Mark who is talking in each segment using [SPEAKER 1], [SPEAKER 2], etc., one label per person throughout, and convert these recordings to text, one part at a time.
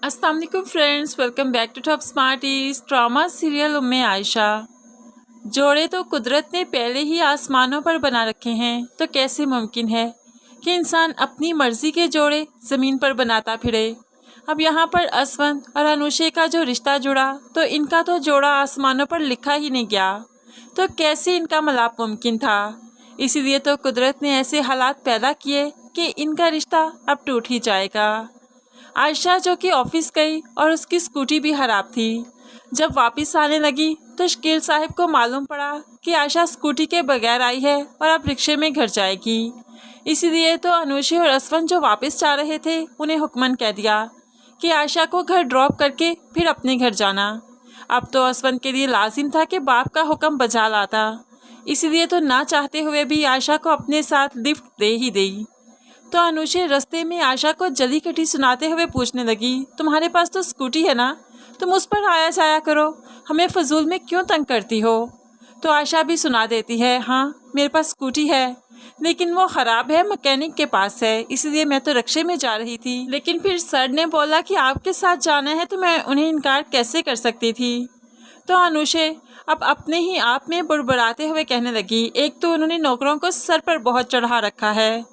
[SPEAKER 1] अस्सलाम वालेकुम friends, welcome back to top smarties. Drama serial Umme Ayesha. जोड़े तो कुदरत ने पहले ही आसमानों पर बना रखे हैं, तो कैसे मुमकिन है कि इंसान अपनी मर्जी के जोड़े ज़मीन पर बनाता फिरे। अब यहाँ पर असवन और अनुषे का जो रिश्ता जुड़ा, तो इनका तो जोड़ा आसमानों पर लिखा ही नहीं गया, तो कैसे इनका मिलाप मुमकिन था। इसीलिए तो कुदरत ने ऐसे हालात पैदा किए कि इनका रिश्ता अब टूट ही जाएगा। आयशा जो कि ऑफिस गई और उसकी स्कूटी भी खराब थी। जब वापस आने लगी तो शकील साहब को मालूम पड़ा कि आयशा स्कूटी के बगैर आई है और अब रिक्शे में घर जाएगी। इसीलिए तो अनुषे और असवन जो वापस जा रहे थे, उन्हें हुक्मन कह दिया कि आयशा को घर ड्रॉप करके फिर अपने घर जाना। अब तो असवन के लिए लाजिम था कि बाप का हुक्म बजा लाता, इसीलिए तो ना चाहते हुए भी आयशा को अपने साथ लिफ्ट दे ही दी। तो अनुषे रास्ते में आयशा को जली कटी सुनाते हुए पूछने लगी, तुम्हारे पास तो स्कूटी है ना, तुम उस पर आया जाया करो, हमें फजूल में क्यों तंग करती हो। तो आयशा भी सुना देती है, हाँ मेरे पास स्कूटी है, लेकिन वो ख़राब है, मैकेनिक के पास है, इसलिए मैं तो रिक्शे में जा रही थी। लेकिन फिर सर ने बोला कि आपके साथ जाना है, तो मैं उन्हें इनकार कैसे कर सकती थी। तो अनुषे अब अपने ही आप में बुड़बुड़ाते हुए कहने लगी, एक तो उन्होंने नौकरों को सर पर बहुत चढ़ा रखा है।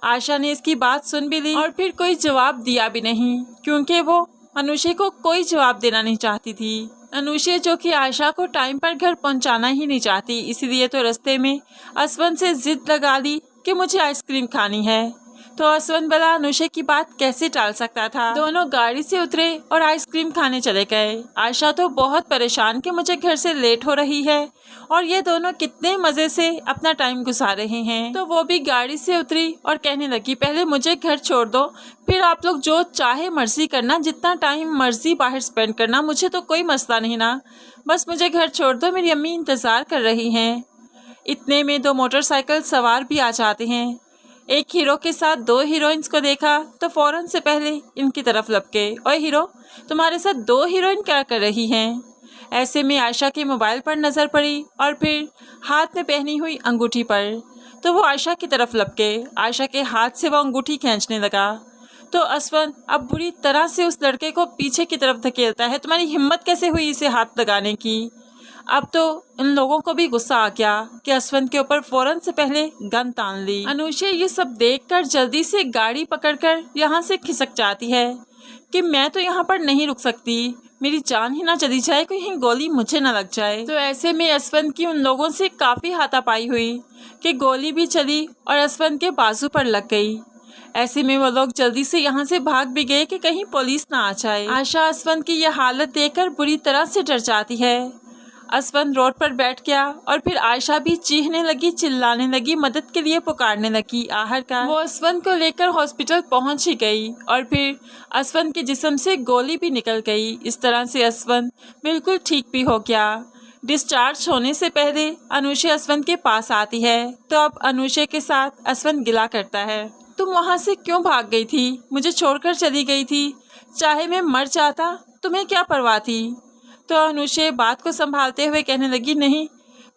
[SPEAKER 1] आयशा ने इसकी बात सुन भी ली और फिर कोई जवाब दिया भी नहीं, क्योंकि वो अनुषे को कोई जवाब देना नहीं चाहती थी। अनुषे जो कि आयशा को टाइम पर घर पहुंचाना ही नहीं चाहती, इसलिए तो रास्ते में असवन से जिद लगा ली कि मुझे आइसक्रीम खानी है। तो असवन भला अनुषे की बात कैसे टाल सकता था। दोनों गाड़ी से उतरे और आइसक्रीम खाने चले गए। आयशा तो बहुत परेशान कि मुझे घर से लेट हो रही है और ये दोनों कितने मज़े से अपना टाइम गुजार रहे हैं। तो वो भी गाड़ी से उतरी और कहने लगी, पहले मुझे घर छोड़ दो, फिर आप लोग जो चाहे मर्जी करना, जितना टाइम मर्जी बाहर स्पेंड करना, मुझे तो कोई मसला नहीं ना, बस मुझे घर छोड़ दो, मेरी अम्मी इंतज़ार कर रही हैं। इतने में दो मोटरसाइकिल सवार भी आ जाते हैं। एक हीरो के साथ दो हीरोइंस को देखा तो फ़ौरन से पहले इनकी तरफ लपके, ओए हीरो, तुम्हारे साथ दो हीरोइन क्या कर रही हैं। ऐसे में आयशा के मोबाइल पर नज़र पड़ी और फिर हाथ में पहनी हुई अंगूठी पर, तो वो आयशा की तरफ लपके। आयशा के हाथ से वो अंगूठी खींचने लगा। तो असवन अब बुरी तरह से उस लड़के को पीछे की तरफ धकेलता है, तुम्हारी हिम्मत कैसे हुई इसे हाथ लगाने की। अब तो इन लोगों को भी गुस्सा आ गया कि असवन के ऊपर फ़ौरन से पहले गन तान ली। अनुषे ये सब देखकर जल्दी से गाड़ी पकड़कर यहाँ से खिसक जाती है कि मैं तो यहाँ पर नहीं रुक सकती, मेरी जान ही ना चली जाए, कहीं गोली मुझे ना लग जाए। तो ऐसे में असवन की उन लोगों से काफ़ी हाथापाई हुई कि गोली भी चली और असवन के बाजू पर लग गई। ऐसे में वो लोग जल्दी से यहाँ से भाग भी गए कि कहीं पुलिस ना आ जाए। आयशा असवन की यह हालत देखकर बुरी तरह से डर जाती है। असवन रोड पर बैठ गया और फिर आयशा भी चीखने लगी, चिल्लाने लगी, मदद के लिए पुकारने लगी। आखिरकार वो असवन को लेकर हॉस्पिटल पहुंच ही गई और फिर असवन के जिस्म से गोली भी निकल गई। इस तरह से असवन बिल्कुल ठीक भी हो गया। डिस्चार्ज होने से पहले अनुषे असवन के पास आती है, तो अब अनुषे के साथ असवन गिला करता है, तुम वहाँ से क्यों भाग गई थी, मुझे छोड़कर चली गई थी, चाहे मैं मर जाता तुम्हें क्या परवाह थी। तो अनुषे बात को संभालते हुए कहने लगी, नहीं,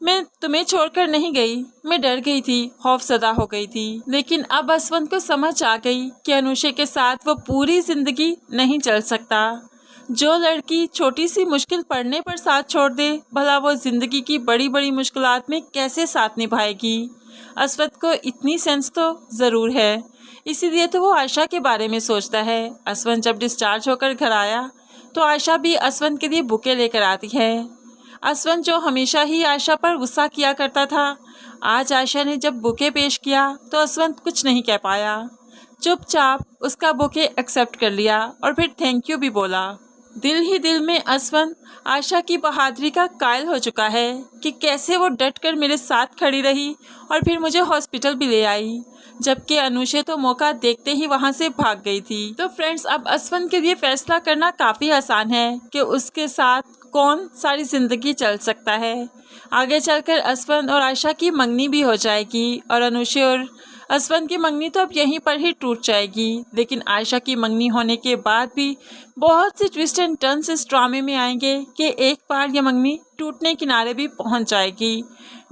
[SPEAKER 1] मैं तुम्हें छोड़कर नहीं गई, मैं डर गई थी, खौफजदा हो गई थी। लेकिन अब असवन को समझ आ गई कि अनुषे के साथ वो पूरी जिंदगी नहीं चल सकता। जो लड़की छोटी सी मुश्किल पड़ने पर साथ छोड़ दे, भला वो जिंदगी की बड़ी बड़ी मुश्किलात में कैसे साथ निभाएगी। असवन को इतनी सेंस तो ज़रूर है, इसीलिए तो वो आयशा के बारे में सोचता है। असवन जब डिस्चार्ज होकर घर आया तो आयशा भी असवन के लिए बुके लेकर आती है। असवन जो हमेशा ही आयशा पर गुस्सा किया करता था, आज आयशा ने जब बुके पेश किया तो असवन कुछ नहीं कह पाया, चुपचाप उसका बुके एक्सेप्ट कर लिया और फिर थैंक यू भी बोला। दिल ही दिल में असवन आयशा की बहादुरी का कायल हो चुका है कि कैसे वो डट कर मेरे साथ खड़ी रही और फिर मुझे हॉस्पिटल भी ले आई, जबकि अनुषे तो मौका देखते ही वहां से भाग गई थी। तो फ्रेंड्स, अब असवन के लिए फैसला करना काफ़ी आसान है कि उसके साथ कौन सारी ज़िंदगी चल सकता है। आगे चलकर असवन और आयशा की मंगनी भी हो जाएगी और अनुषे और असवन की मंगनी तो अब यहीं पर ही टूट जाएगी। लेकिन आयशा की मंगनी होने के बाद भी बहुत सी ट्विस्ट एंड टर्न्स इस ड्रामे में आएंगे कि एक बार यह मंगनी टूटने किनारे भी पहुंच जाएगी।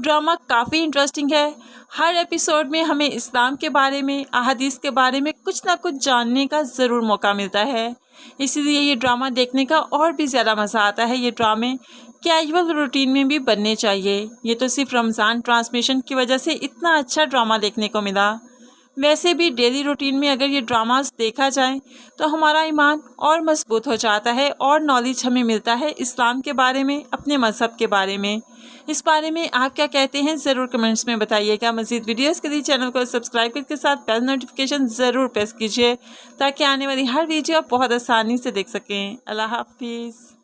[SPEAKER 1] ड्रामा काफ़ी इंटरेस्टिंग है। हर एपिसोड में हमें इस्लाम के बारे में, अहादीस के बारे में कुछ ना कुछ जानने का ज़रूर मौका मिलता है। इसीलिए ये ड्रामा देखने का और भी ज़्यादा मज़ा आता है। ये ड्रामे कैजुअल रूटीन में भी बनने चाहिए। ये तो सिर्फ रमज़ान ट्रांसमिशन की वजह से इतना अच्छा ड्रामा देखने को मिला। वैसे भी डेली रूटीन में अगर ये ड्रामास देखा जाए तो हमारा ईमान और मजबूत हो जाता है और नॉलेज हमें मिलता है इस्लाम के बारे में, अपने मज़हब के बारे में। इस बारे में आप क्या कहते हैं ज़रूर कमेंट्स में बताइएगा। मज़ीद वीडियोस के लिए चैनल को सब्सक्राइब करके साथ बेल नोटिफिकेशन ज़रूर प्रेस कीजिए ताकि आने वाली हर वीडियो आप बहुत आसानी से देख सकें। अल्लाह हाफिज़।